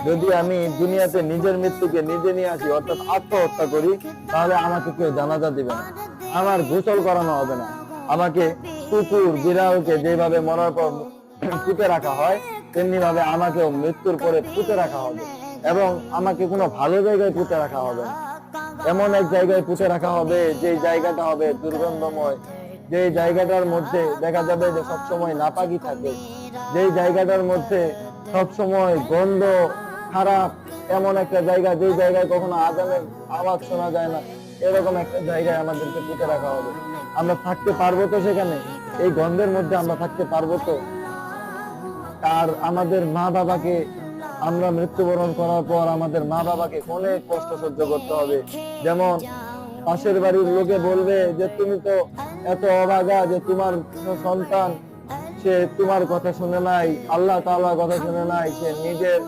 যদি আমি দুনিয়াতে নিজের মৃত্যুকে নিজে নিয়ে আসি, অর্থাৎ আত্মহত্যা করি, তাহলে আমাকে কেউ জানাজা দিবে না, আমার গোসল করানো হবে না। আমাকে কুকুর বিড়ালকে যেভাবে মরার পর পুঁতে রাখা হয়, তেমনি ভাবে আমাকেও মৃত্যুর পরে পুঁতে রাখা হবে, এবং আমাকে কোনো ভালো জায়গায় পুঁতে রাখা হবে না। এমন এক জায়গায় পুঁতে রাখা হবে যে জায়গাটা হবে দুর্গন্ধময়, যে জায়গাটার মধ্যে দেখা যাবে যে সবসময় নাপাকি থাকে, যে জায়গাটার মধ্যে সবসময় গন্ধ খারাপ, এমন একটা জায়গা যে জায়গায় কখনো আজানের আওয়াজ শোনা যায় না, এরকম একটা জায়গায় আমাদেরকে পুঁতে রাখা হবে। আমরা থাকতে পারবো তো সেখানে? এই গন্ধের মধ্যে আমরা থাকতে পারবো তো? আর আমাদের মা বাবাকে, আমরা মৃত্যুবরণ করার পর আমাদের মা বাবাকে অনেক কষ্ট সহ্য করতে হবে। যেমন পাশের বাড়ির লোকে বলবে যে তুমি তো এত অভাগা যে তোমার সন্তান, সে তোমার কথা শুনে নাই, আল্লাহ তাআলার কথা শুনে নাই, সে নিজের